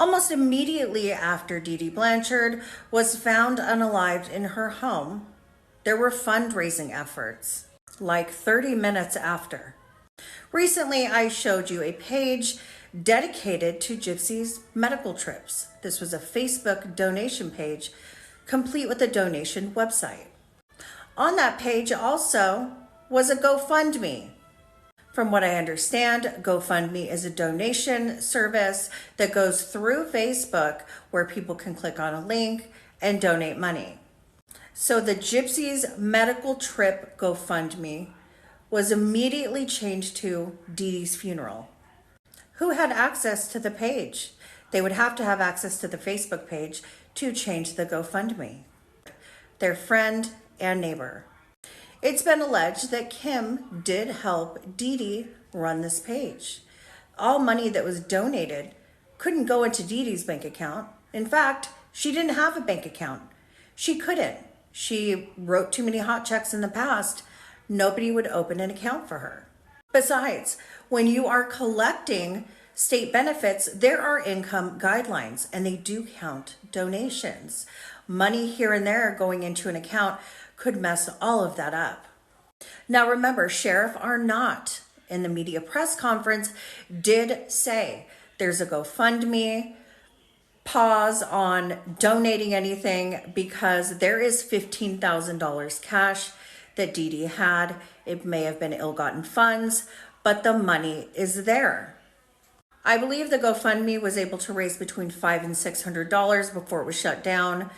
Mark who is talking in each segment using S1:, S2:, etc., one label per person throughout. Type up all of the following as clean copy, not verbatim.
S1: Almost immediately after Dee Dee Blanchard was found unalived in her home, there were fundraising efforts, like 30 minutes after. Recently, I showed you a page dedicated to Gypsy's medical trips. This was a Facebook donation page, complete with a donation website. On that page also was a GoFundMe. From what I understand, GoFundMe is a donation service that goes through Facebook where people can click on a link and donate money. So the Gypsy's medical trip GoFundMe was immediately changed to Dee Dee's funeral. Who had access to the page? They would have to have access to the Facebook page to change the GoFundMe. Their friend and neighbor. It's been alleged that Kim did help Dee Dee run this page. All money that was donated couldn't go into Dee Dee's bank account. In fact, she didn't have a bank account. She couldn't. She wrote too many hot checks in the past. Nobody would open an account for her. Besides, when you are collecting state benefits, there are income guidelines and they do count donations. Money here and there going into an account could mess all of that up. Now remember, Sheriff Arnott in the media press conference did say there's a GoFundMe, pause on donating anything because there is $15,000 cash that Dee Dee had. It may have been ill-gotten funds, but the money is there. I believe the GoFundMe was able to raise between $500 and $600 before it was shut down.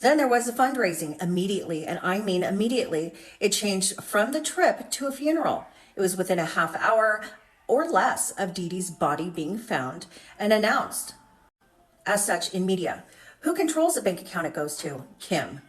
S1: Then there was the fundraising immediately, and I mean immediately. It changed from the trip to a funeral. It was within a half hour or less of Dee Dee's body being found and announced as such in media. Who controls the bank account it goes to? Kim.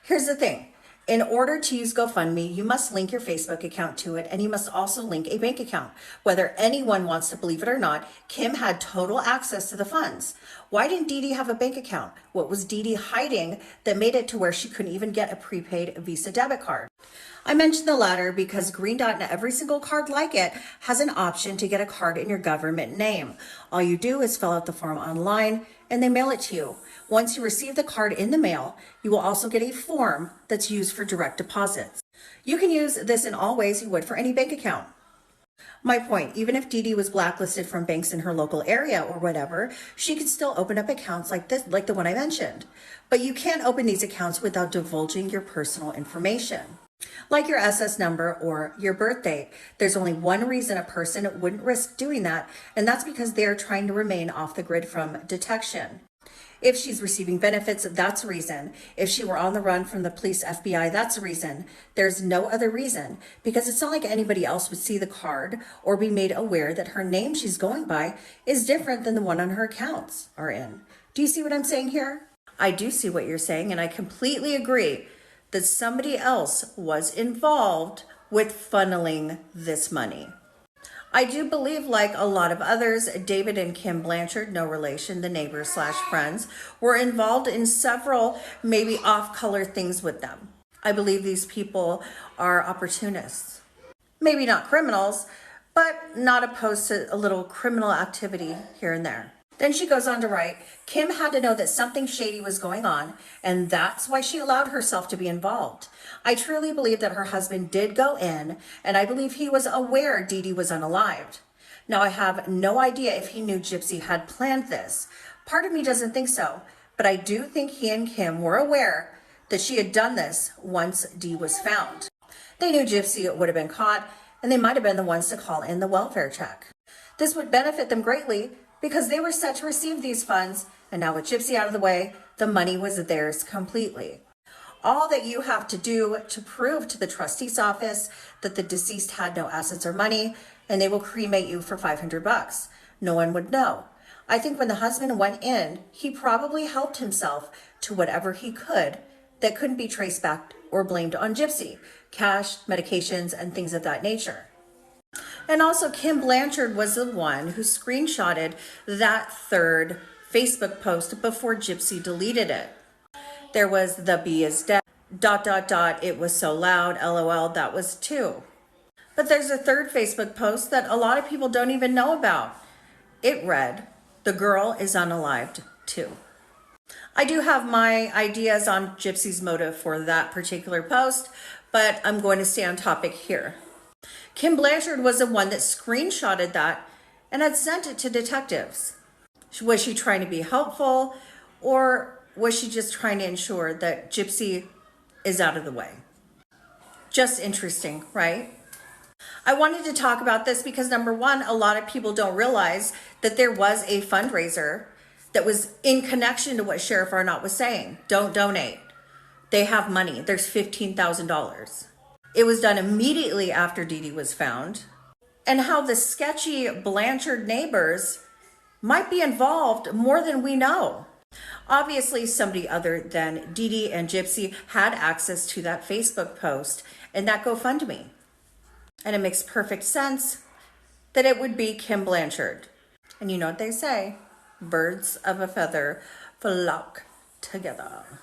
S1: Here's the thing. In order to use GoFundMe, you must link your Facebook account to it, and you must also link a bank account. Whether anyone wants to believe it or not, Kim had total access to the funds. Why didn't Dee Dee have a bank account? What was Dee Dee hiding that made it to where she couldn't even get a prepaid Visa debit card? I mentioned the latter because Green Dot and every single card like it has an option to get a card in your government name. All you do is fill out the form online and they mail it to you. Once you receive the card in the mail, you will also get a form that's used for direct deposits. You can use this in all ways you would for any bank account. My point, even if Dee Dee was blacklisted from banks in her local area or whatever, she could still open up accounts like this, like the one I mentioned. But you can't open these accounts without divulging your personal information. Like your SS number or your birth date. There's only one reason a person wouldn't risk doing that, and that's because they are trying to remain off the grid from detection. If she's receiving benefits, that's a reason. If she were on the run from the police, FBI, that's a reason. There's no other reason, because it's not like anybody else would see the card or be made aware that her name she's going by is different than the one on her accounts are in. Do you see what I'm saying here? I do see what you're saying, and I completely agree that somebody else was involved with funneling this money. I do believe, like a lot of others, David and Kim Blanchard, no relation, the neighbors / friends, were involved in several maybe off-color things with them. I believe these people are opportunists. Maybe not criminals, but not opposed to a little criminal activity here and there. Then she goes on to write, Kim had to know that something shady was going on, and that's why she allowed herself to be involved. I truly believe that her husband did go in, and I believe he was aware Dee Dee was unalived. Now, I have no idea if he knew Gypsy had planned this. Part of me doesn't think so, but I do think he and Kim were aware that she had done this once Dee was found. They knew Gypsy would have been caught, and they might have been the ones to call in the welfare check. This would benefit them greatly, because they were set to receive these funds, and now with Gypsy out of the way, the money was theirs completely. All that you have to do to prove to the trustee's office that the deceased had no assets or money, and they will cremate you for $500. No one would know. I think when the husband went in, he probably helped himself to whatever he could that couldn't be traced back or blamed on Gypsy, cash, medications, and things of that nature. And also, Kim Blanchard was the one who screenshotted that third Facebook post before Gypsy deleted it. There was the B is dead, ... it was so loud, LOL, that was 2. But there's a third Facebook post that a lot of people don't even know about. It read, The girl is unalived too. I do have my ideas on Gypsy's motive for that particular post, but I'm going to stay on topic here. Kim Blanchard was the one that screenshotted that and had sent it to detectives. Was she trying to be helpful, or was she just trying to ensure that Gypsy is out of the way? Just interesting, right? I wanted to talk about this because number one, a lot of people don't realize that there was a fundraiser that was in connection to what Sheriff Arnott was saying. Don't donate. They have money. There's $15,000. It was done immediately after Dee Dee was found. And how the sketchy Blanchard neighbors might be involved more than we know. Obviously, somebody other than Dee Dee and Gypsy had access to that Facebook post and that GoFundMe. And it makes perfect sense that it would be Kim Blanchard. And you know what they say, birds of a feather flock together.